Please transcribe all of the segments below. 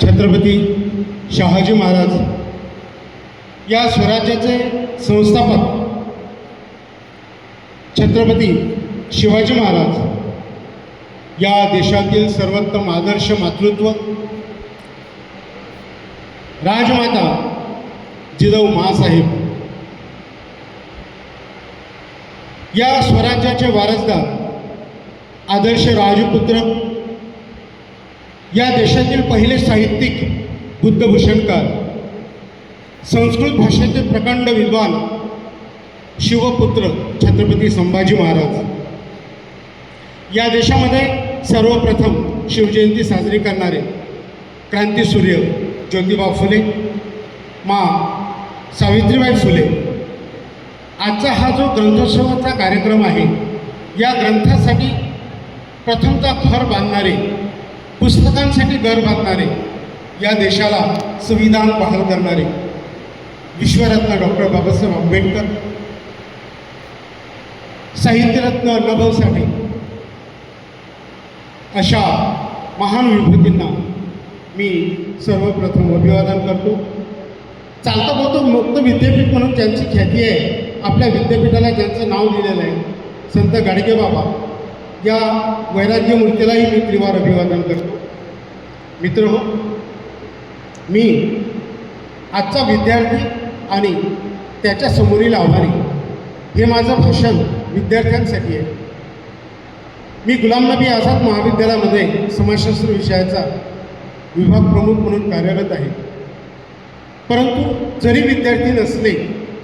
छत्रपती शहाजी महाराज या स्वराज्याचे संस्थापक छत्रपती शिवाजी महाराज या देशातील सर्वोत्तम आदर्श मातृत्व राजमाता जिजाऊ माँसाहेब या स्वराज्याचे वारसदार आदर्श राजपुत्र या देशातील पहिले साहित्यिक बुद्धभूषणकार संस्कृत भाषेचे प्रकांड विद्वान शिवपुत्र छत्रपती संभाजी महाराज या देशामध्ये सर्वप्रथम शिवजयंती साजरी करणारे क्रांतीसूर्य ज्योतिबा फुले माँ सावित्रीबाई फुले आजचा हा जो ग्रंथोत्सवाचा कार्यक्रम आहे या ग्रंथासाठी प्रथमतः घर बांधणारे पुस्तकांसाठी घर बांधणारे या देशाला संविधान बहाल करणारे विश्वरत्न डॉक्टर बाबासाहेब आंबेडकर साहित्यरत्न अण्णाभाऊ साठे अशा महान विभूतींना मी सर्वप्रथम अभिवादन करतो. चालतं बोलतो मुक्त विद्यापीठ म्हणून ज्यांची ख्याती आहे आपल्या विद्यापीठाला ज्यांचं नाव दिलेलं आहे संत गाडगेबाबा या वैराग्यमूर्तीलाही मी त्रिवार अभिवादन करतो. मित्रहो, मी आजचा विद्यार्थी आणि त्याच्यासमोरील आव्हाने हे माझं भाषण विद्यार्थ्यांसाठी आहे. मी गुलाम नबी आझाद महाविद्यालयामध्ये समाजशास्त्र विषयाचा विभाग प्रमुख म्हणून कार्यरत आहे. परंतु जरी विद्यार्थी नसले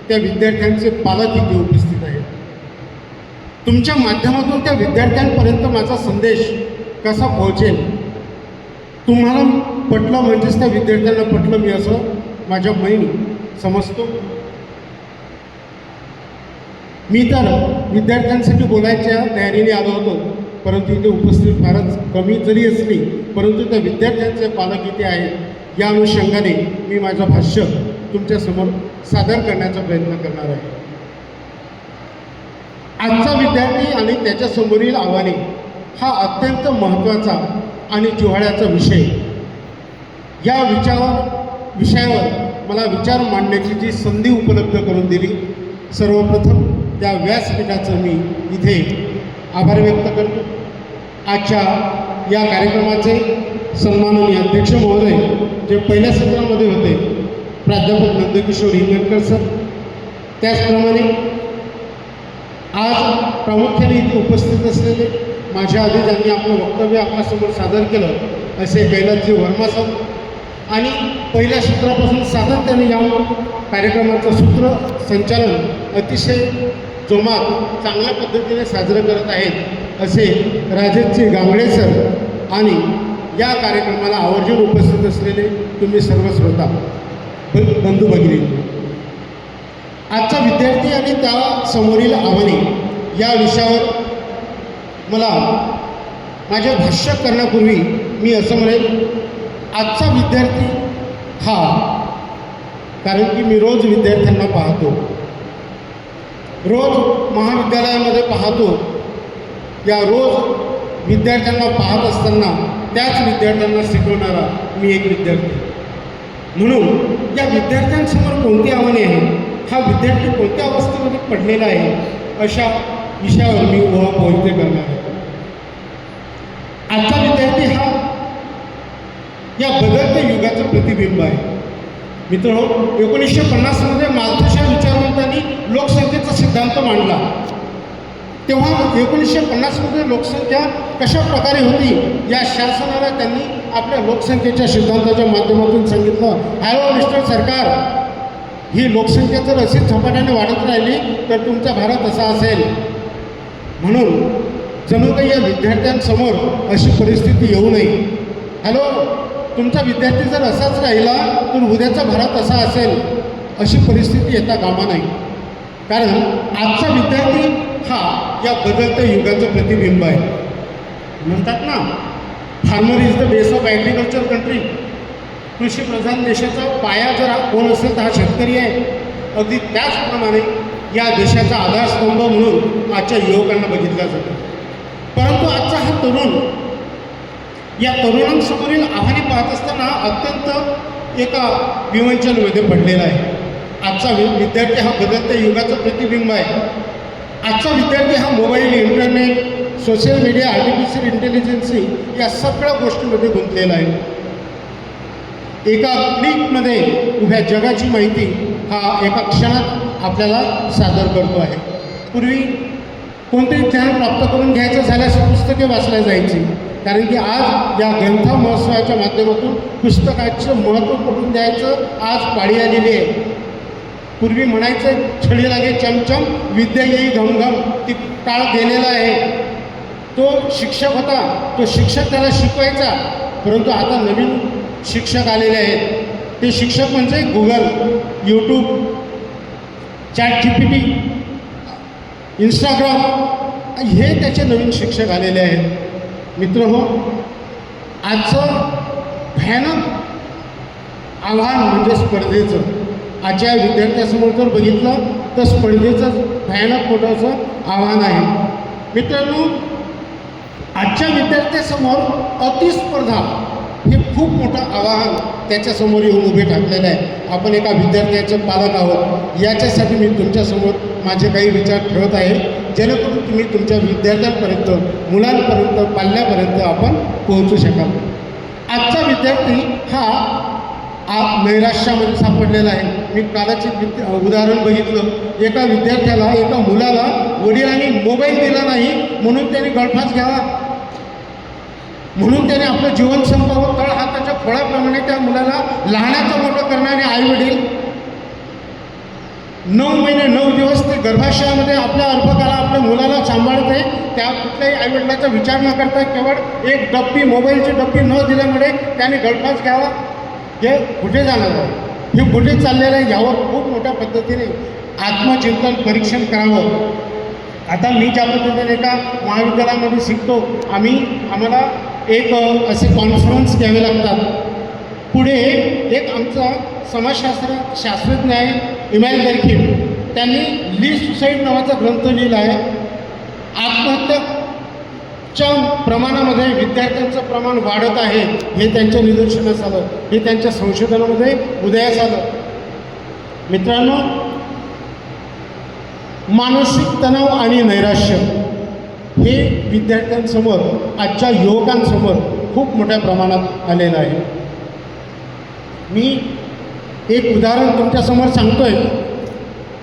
त्या विद्यार्थ्यांचे पालक इथे उपस्थित आहेत. तुमच्या माध्यमातून त्या विद्यार्थ्यांपर्यंत माझा संदेश कसा पोहोचेल तुम्हाला पटलं म्हणजेच त्या विद्यार्थ्यांना पटलं मी असं माझ्या बहिणी समजतो. मी तर विद्यार्थ्यांसाठी बोलायच्या तयारीने आलो होतो परंतु इथे उपस्थित फारच कमी जरी असली परंतु त्या विद्यार्थ्यांचे पालक इथे आहेत या अनुषंगाने मी माझं भाष्य तुमच्यासमोर सादर करण्याचा प्रयत्न करणार आहे. आजचा विद्यार्थी आणि त्याच्यासमोरील आव्हाने हा अत्यंत महत्त्वाचा आणि जिव्हाळ्याचा विषय. या विषयावर मला विचार मांडण्याची जी संधी उपलब्ध करून दिली सर्वप्रथम त्या व्यासपीठाचं मी इथे आभार व्यक्त करतो. आजच्या या कार्यक्रमाचे सन्माननीय अध्यक्ष महोदय जे पहिल्या सत्रामध्ये होते प्राध्यापक नंदकिशोर हिंगणकर सर, त्याचप्रमाणे आज प्रामुख्याने इथे उपस्थित असलेले माझ्या आधी ज्यांनी आपलं वक्तव्य आपल्यासमोर सादर केलं असे कैलासजी वर्मा सर आणि पहिल्या सूत्रापासून सातत्याने या कार्यक्रमाचं सूत्र संचालन अतिशय जोमात चांगल्या पद्धतीने साजरं करत आहेत असे राजेशजी गांगडे सर आणि या कार्यक्रमाला आवर्जून उपस्थित असलेले तुम्ही सर्व श्रोता बंधू भगिनी. आजचा विद्यार्थी आणि त्या समोरील आव्हाने या विषयावर मला माझे भाष्य करण्यापूर्वी मी असं म्हणेन आजचा विद्यार्थी हा कारण की मी रोज विद्यार्थ्यांना पाहतो रोज महाविद्यालयामध्ये पाहतो या रोज विद्यार्थ्यांना पाहत असताना त्याच विद्यार्थ्यांना शिकवणारा मी एक विद्यार्थी म्हणून या विद्यार्थ्यांसमोर कोणती आव्हाने आहेत हा विद्यार्थी कोणत्या अवस्थेमध्ये पडलेला आहे अशा विषयावर मी पोहोचते करणार आहे. आजचा विद्यार्थी हा या बदलत्या युगाचं प्रतिबिंब आहे. मित्रांनो, 1950मध्ये मालथूसच्या विचारवंतांनी लोकसंख्येचा सिद्धांत मांडला. तेव्हा 1950मध्ये लोकसंख्या कशा प्रकारे होती या शासनाला त्यांनी आपल्या लोकसंख्येच्या सिद्धांताच्या माध्यमातून सांगितलं, हॅलो मिस्टर सरकार, ही लोकसंख्या जर अशी झपाट्याने वाढत राहिली तर तुमचा भारत असा असेल. म्हणून जणू काही या विद्यार्थ्यांसमोर अशी परिस्थिती येऊ नये. हॅलो, तुमचा विद्यार्थी जर असाच राहिला तर उद्याचा भारत असा असेल अशी परिस्थिती येता कामा नाही. कारण आजचा विद्यार्थी हा या बदलत्या युगाचं प्रतिबिंब आहे. म्हणतात ना, farmer is the base of agriculture country. कृषीप्रधान देशाचा पाया जर कोण असेल तर हा शेतकरी आहे. अगदी त्याचप्रमाणे या देशाचा आधारस्तंभ म्हणून आजच्या युवकांना बघितला जातो. परंतु आजचा हा तरुण या तरुणांसमोरील आव्हाने पाहत असताना हा अत्यंत एका विवंचनमध्ये पडलेला आहे. आजचा विद्यार्थी हा बदलत्या युगाचं प्रतिबिंब आहे. आजचा विद्यार्थी हा mobile, internet, social media, artificial intelligence या सगळ्या गोष्टींमध्ये गुंतलेला आहे. एका क्लिकमध्ये उभ्या जगाची माहिती हा एका क्षणात आपल्याला सादर करतो आहे. पूर्वी कोणतेही ज्ञान प्राप्त करून घ्यायचं झाल्यास पुस्तके वाचल्या जायची, कारण की आज या ग्रंथ महोत्सवाच्या माध्यमातून पुस्तकाचं महत्त्व पटवून द्यायचं आज पाळी आलेली आहे. पूर्वी म्हणायचं छडी लागे चमचम, विद्या येई घमघम, ती काळ गेलेला आहे. तो शिक्षक होता, तो शिक्षक त्याला शिकवायचा, परंतु आता नवीन शिक्षक आलेले आहेत. ते शिक्षक म्हणजे गुगल, यूट्यूब, ChatGPT, इंस्टाग्राम, हे त्याचे नवीन शिक्षक आलेले आहेत. मित्रहो, आजचं भयानक आव्हान म्हणजे स्पर्धेचं. आजच्या विद्यार्थ्यासमोर जर बघितलं तर स्पर्धेचं भयानक मोठं आव्हान आहे. मित्रांनो, आजच्या विद्यार्थ्यासमोर अतिस्पर्धा हे खूप मोठं आव्हान त्याच्यासमोर येऊन उभे ठाकलेलं आहे. आपण एका विद्यार्थ्याचे पालक आहोत. याच्यासाठी मी तुमच्यासमोर माझे काही विचार ठेवत आहे, जेणेकरून तुम्ही तुमच्या विद्यार्थ्यांपर्यंत, मुलांपर्यंत, पाल्यापर्यंत आपण पोहोचू शकाल. आजचा विद्यार्थी हा नैराश्यामध्ये सापडलेला आहे. मी कालच उदाहरण बघितलं. एका विद्यार्थ्याला, एका मुलाला वडिलांनी मोबाईल दिला नाही म्हणून त्याने गळफास घ्यावा, म्हणून त्याने आपलं जीवन संपवावं. तळ हाताच्या खोळाप्रमाणे त्या मुलाला लहानाचं मोठं करणारे आईवडील 9 महिने 9 दिवस ते गर्भाशयामध्ये आपल्या अर्भकाला, आपल्या मुलाला सांभाळते. त्या कुठल्याही आईवडिलाचा विचार न करता केवळ एक डब्बी, मोबाईलची डब्बी न दिल्यामुळे त्याने गळफास घ्यावा. हे कुठे जाणार आहे? हे कुठे चाललेलं आहे? यावर खूप मोठ्या पद्धतीने आत्मचिंतन, परीक्षण करावं. आता मी ज्या पद्धतीने एका महाविद्यालयामध्ये शिकतो, आम्हाला एक असे कॉन्फरन्स घ्यावे लागतात. पुढे एक आमचा शास्त्रज्ञ आहे इमॅल बेर्किन, त्यांनी ली सुसाईड नावाचा ग्रंथ लिहिला आहे. आत्महत्याच्या प्रमाणामध्ये विद्यार्थ्यांचं प्रमाण वाढत आहे, हे त्यांच्या निदर्शनास आलं, हे त्यांच्या संशोधनामध्ये उदयास आलं. मित्रांनो, मानसिक तणाव आणि नैराश्य हे विद्यार्थ्यांसमोर, आजच्या युवकांसमोर खूप मोठ्या प्रमाणात आलेलं आहे. मी एक उदाहरण तुमच्यासमोर सांगतोय.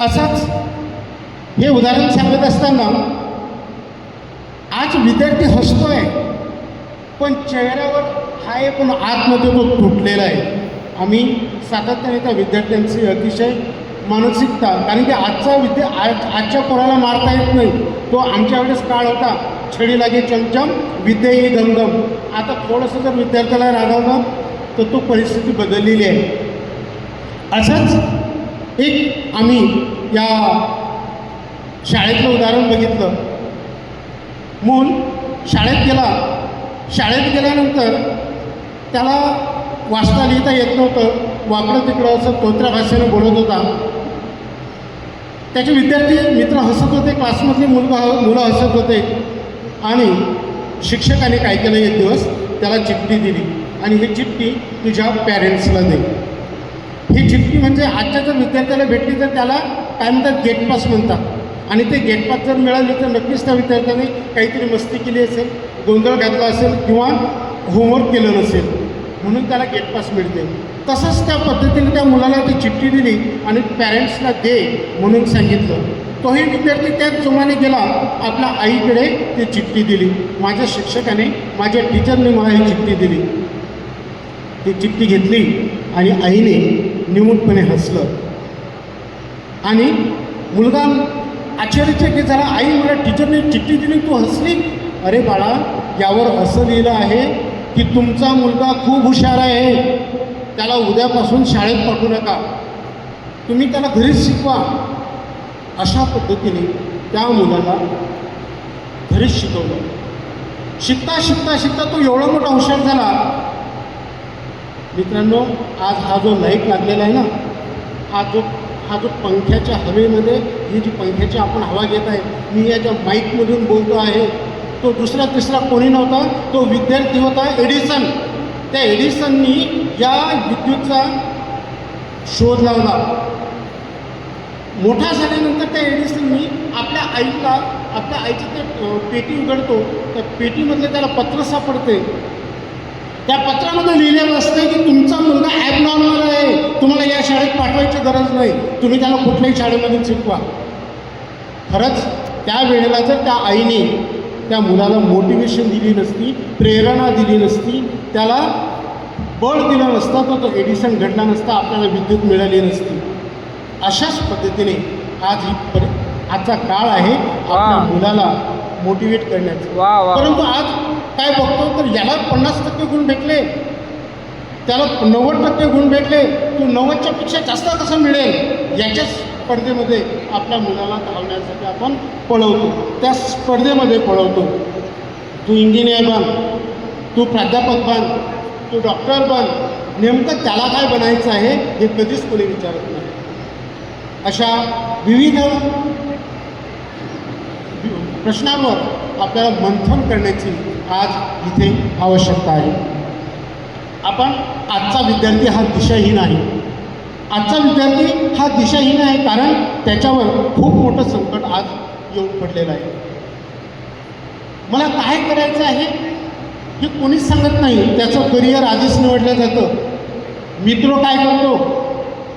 असंच हे उदाहरण सांगत असताना आज विद्यार्थी हसतोय, पण चेहऱ्यावर हा एक आतमध्ये तो तुटलेला आहे. आम्ही सातत्याने त्या विद्यार्थ्यांची अतिशय मानसिकता, कारण की आजच्या पोराला मारता येत नाही. तो आमच्या वेळेस काळ होता, छडी लागे चमचम, विद्या येई घमघम. आता थोडंसं जर विद्यार्थ्याला रागावलं तर तो परिस्थिती बदललेली आहे. असंच एक आम्ही या शाळेतलं उदाहरण बघितलं. मूल शाळेत गेल्यानंतर त्याला वाचता लिहिता येत नव्हतं. वाकडं तिकडं असं तोत्र्या भाषेने बोलत होता. त्याचे विद्यार्थी मित्र हसत होते, क्लासमधली मुलं हसत होते. आणि शिक्षकाने काय केलं, एक दिवस त्याला चिठ्ठी दिली आणि ही चिठ्ठी तुझ्या पॅरेंट्सला दे. ही चिठ्ठी म्हणजे आजच्या जर विद्यार्थ्याला भेटली तर त्याला काय म्हणतात, गेट पास म्हणतात. आणि ते गेट पास जर मिळाले तर नक्कीच त्या विद्यार्थ्याने काहीतरी मस्ती केली असेल, गोंधळ घातला असेल किंवा होमवर्क केलं नसेल, म्हणून त्याला गेट पास मिळते. तसंच त्या पद्धतीने त्या मुलाला ती चिठ्ठी दिली आणि पॅरेंट्सला दे म्हणून सांगितलं. तोही विद्यार्थी त्याच जोमाने गेला, आपल्या आईकडे ती चिठ्ठी दिली. माझ्या शिक्षकाने, माझ्या टीचरने मला ही चिठ्ठी दिली. ती चिठ्ठी घेतली आणि आईने निमूटपणे हसलं. आणि मुलगा आश्चर्यचकित झाला. आई, मला टीचरने चिठ्ठी दिली, तू हसली? अरे बाळा, यावर असं लिहिलं आहे की तुमचा मुलगा खूप हुशार आहे, त्याला उद्यापासून शाळेत पाठवू नका, तुम्ही त्याला घरीच शिकवा. अशा पद्धतीने त्या मुलाला घरीच शिकवलं. शिकता शिकता शिकता तो एवढा मोठा हुशार झाला. मित्रांनो, आज हा जो लाईट लागलेला आहे ना, हा जो पंख्याच्या हवेमध्ये, ही जी पंख्याची आपण हवा घेत आहे, मी याच्या माईकमधून बोलतो आहे, तो दुसरा तिसरा कोणी नव्हता, तो विद्यार्थी होता एडिसन. त्या एडिसननी या विद्युतचा शोध लावला. मोठा झाल्यानंतर त्या एडिसननी आपल्या आईची ते पेटी उघडतो. त्या पेटीमधलं त्याला पत्र सापडते. त्या पत्रामध्ये लिहिलेलं असतं की तुमचा मुलगा ॲबनॉर्मल आहे, तुम्हाला या शाळेत पाठवायची गरज नाही, तुम्ही त्याला कुठल्याही शाळेमध्ये शिकवा. खरंच त्या वेळेला जर त्या आईने त्या मुलाला मोटिवेशन दिली नसती, प्रेरणा दिली नसती, त्याला बळ दिलं नसतं, तर तो एडिसन घडला नसता, आपल्याला विद्युत मिळाली नसती. अशाच पद्धतीने आजचा काळ आहे आपल्या मुलाला मोटिवेट करण्याचा. परंतु आज काय बघतो तर याला 50% गुण भेटले, त्याला 90% गुण भेटले, तू 90च्या पेक्षा जास्त कसं मिळेल याच्याच स्पर्धेमध्ये आपल्या मुलाला धावण्यासाठी आपण पळवतो, त्या स्पर्धेमध्ये पळवतो. तू इंजिनियर बन, तू प्राध्यापक बन, तू डॉक्टर बन, नेमकं त्याला काय बनायचं आहे हे कधीच कोणी विचारत नाही. अशा विविध प्रश्नांवर आपल्याला मंथन करण्याची आज इथे आवश्यकता आहे. आपण आजचा विद्यार्थी हा दिशाहीन आहे. आजचा विद्यार्थी हा दिशाहीन आहे कारण त्याच्यावर खूप मोठं संकट आज येऊन पडलेलं आहे. मला काय करायचं आहे हे कोणीच सांगत नाही. त्याचं करिअर आधीच निवडलं जातं. मित्र काय करतो,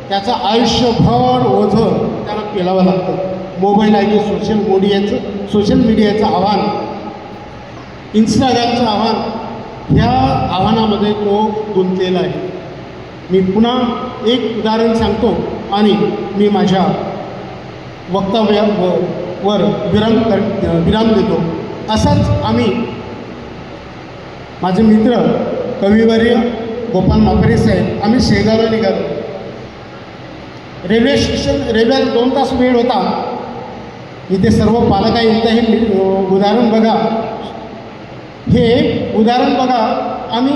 त्याचं आयुष्यभर ओझं त्याला पेलावं लागतं. मोबाईल आहे, सोशल मीडियाचं आव्हान, इंस्टाग्रामचं आव्हान, ह्या आव्हानामध्ये तो गुंतलेला आहे. मी पुन्हा एक उदाहरण सांगतो आणि मी माझ्या वक्तव्यावर विराम देतो. असाच आम्ही माझे मित्र कविवर्य गोपाल माकरे साहेब आम्ही शेगावला निघालो. रेल्वेला 2 तास वेळ होता. इथे सर्व पालक आहे. इथं हे उदाहरण बघा, हे उदाहरण बघा. आम्ही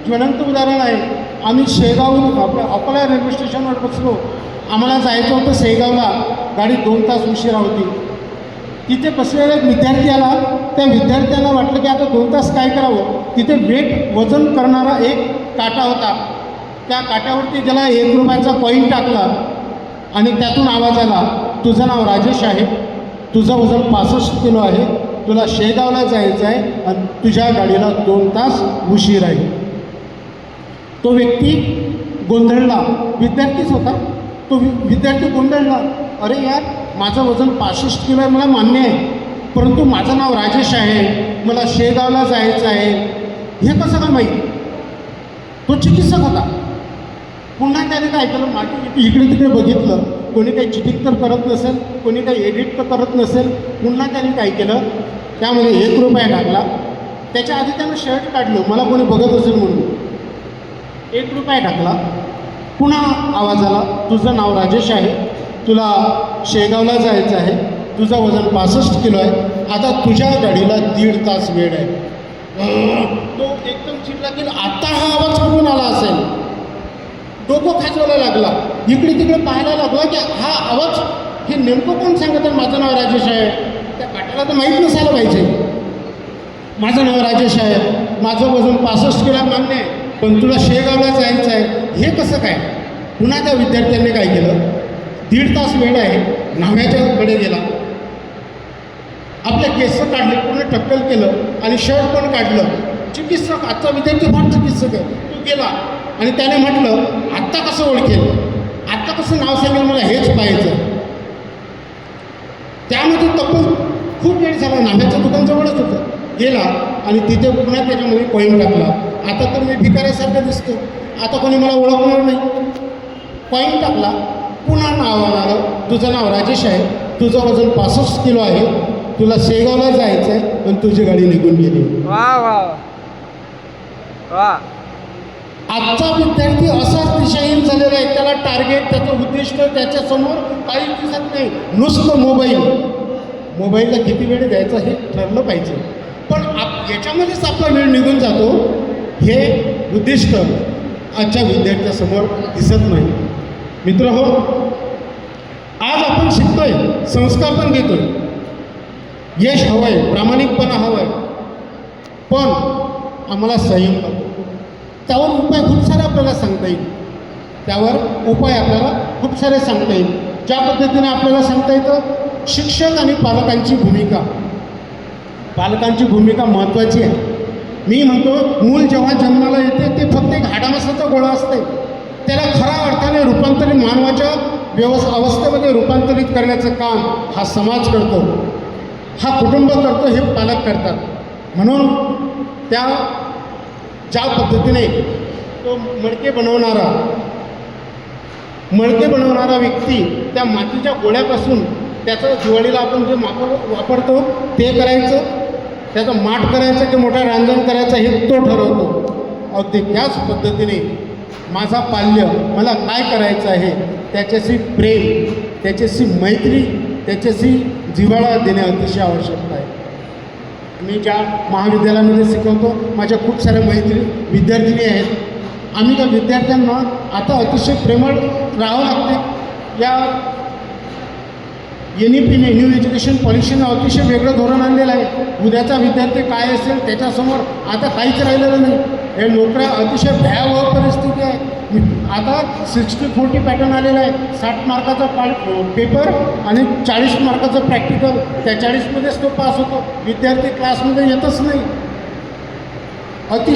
ज्वलंत उदाहरण आहे. आम्ही शेगावहून अकोला रेल्वे स्टेशनवर बसलो. आम्हाला जायचं होतं शेगावला. गाडी 2 तास उशिरा होती. तिथे बसलेला एक विद्यार्थी आला. त्या विद्यार्थ्याला वाटलं की आता 2 तास काय करावं. तिथे वजन करणारा एक काटा होता. त्या काट्यावरती ज्याला 1 रुपयाचा कॉईन टाकला आणि त्यातून आवाज आला, तुझं नाव राजेश आहे, तुझं वजन 65 किलो आहे, तुला शेगावला जायचं आहे आणि तुझ्या गाडीला 2 तास उशीर आहे. तो व्यक्ती गोंधळला. विद्यार्थीच होता. तो विद्यार्थी गोंधळला. अरे यार, माझं वजन 65 किलो आहे, मला मान्य आहे, परंतु माझं नाव राजेश आहे, मला शेगावला जायचं आहे, हे कसं का माहीत. तो चिकित्सक होता. पुन्हा त्याने काय केलं, मागे इकडे तिकडे बघितलं. कोणी काही चिटिंग तर करत नसेल, कोणी काही एडिट तर करत नसेल. पुन्हा त्याने काय केलं, त्यामध्ये 1 रुपया टाकला. त्याच्या आधी त्यानं शर्ट काढलं, मला कोणी बघत असेल म्हणून. 1 रुपया टाकला. पुन्हा आवाज आला, तुझं नाव राजेश आहे, तुला शेगावला जायचं आहे, तुझं वजन 65 किलो आहे, आता तुझ्या गाडीला 1.5 तास वेळ आहे. तो एकदम चिडला की आता हा आवाज कुठून आला असेल. डोकं खाजवायला लागला. इकडे तिकडे पाहायला लागला की हा आवाज हे नेमकं कोण सांगत आहे माझं नाव राजेश आहे. त्या काट्याला तर माहीत नसायला पाहिजे. माझं नाव राजेश आहे, माझं वजन 65 किलो मान्य आहे, पण तुला शेगावला जायचं आहे, हे कसं काय. पुन्हा त्या विद्यार्थ्यांनी काय केलं, 1.5 तास वेळ आहे, न्हाव्याच्याकडे गेला. आपले केस काढले, पूर्ण टक्कल केलं आणि शर्ट पण काढलं. चिकित्सक, आजचा विद्यार्थी फार चिकित्सक आहे. तो गेला आणि त्याने म्हटलं, आत्ता कसं ओळखेल, आत्ता कसं नाव सांगेल, मला हेच पाहायचं. त्यामध्ये तब्बल खूप वेळ झाला. न्हाव्याचं दुकान जवळच होतं. गेला आणि तिथे पुन्हा त्याच्यामध्ये कॉईन टाकला. आता तर मी भिकाऱ्यासारखं दिसतो, आता कोणी मला ओळखणार नाही. कॉईन टाकला. पुन्हा नाव आलं, तुझं नाव राजेश आहे, तुझं वजन 65 किलो आहे, तुला शेगावला जायचं आहे, पण तुझी गाडी निघून गेली. वा वा वा. आजचा विद्यार्थी असाच दिशाहीन झालेला आहे. त्याला टार्गेट, त्याचं उद्दिष्ट त्याच्यासमोर काही दिसत नाही. नुसतं मोबाईलला किती वेळ द्यायचा हे ठरलं पाहिजे. पण याच्यामध्येच आपला वेळ निघून जातो. हे उद्दिष्ट आजच्या विद्यार्थ्यासमोर दिसत नाही. मित्र हो, आज आपण शिकतोय, संस्कार पण घेतोय, यश हवं आहे, प्रामाणिकपणा हवं आहे, पण आम्हाला संयम नको. त्यावर उपाय खूप सारे आपल्याला सांगता येईल. त्यावर उपाय आपल्याला खूप सारे सांगता येईल. ज्या पद्धतीने आपल्याला सांगता येतं, शिक्षक आणि पालकांची भूमिका. पालकांची भूमिका महत्त्वाची आहे. मी म्हणतो, मूल जेव्हा जन्माला येते ते फक्त एक हाडामासाचा गोळा असते. त्याला खऱ्या अर्थाने रूपांतरित मानवाच्या अवस्थेमध्ये रूपांतरित करण्याचं काम हा समाज करतो, हा कुटुंब करतो, हे पालक करतात. म्हणून ज्या पद्धतीने तो मडके बनवणारा व्यक्ती त्या मातीच्या गोळ्यापासून त्याचं दिवाळीला आपण जे वापरतो ते करायचं, त्याचं माठ करायचं की मोठा रांजण करायचं हे तो ठरवतो. अगदी त्याच पद्धतीने माझा पाल्य मला काय करायचं आहे, त्याच्याशी प्रेम, त्याच्याशी मैत्री, त्याच्याशी जिव्हाळा देणे अतिशय आवश्यक आहे. मी ज्या महाविद्यालयामध्ये शिकवतो, माझ्या खूप साऱ्या विद्यार्थिनी आहेत. आम्ही त्या विद्यार्थ्यांना आता अतिशय प्रेमळ राहावं लागते. या NEPने, न्यू एज्युकेशन पॉलिसीनं अतिशय वेगळं धोरण आणलेलं आहे. उद्याचा विद्यार्थी काय असेल त्याच्यासमोर आता काहीच राहिलेलं नाही. हे नोकऱ्या अतिशय भयावह परिस्थिती आहे. आता 60-40 पॅटर्न आलेला आहे. 60 मार्काचा पेपर आणि 40 मार्काचं प्रॅक्टिकल. त्या 40मध्येच तो पास होतो. विद्यार्थी क्लासमध्ये येतच नाही. अतिशय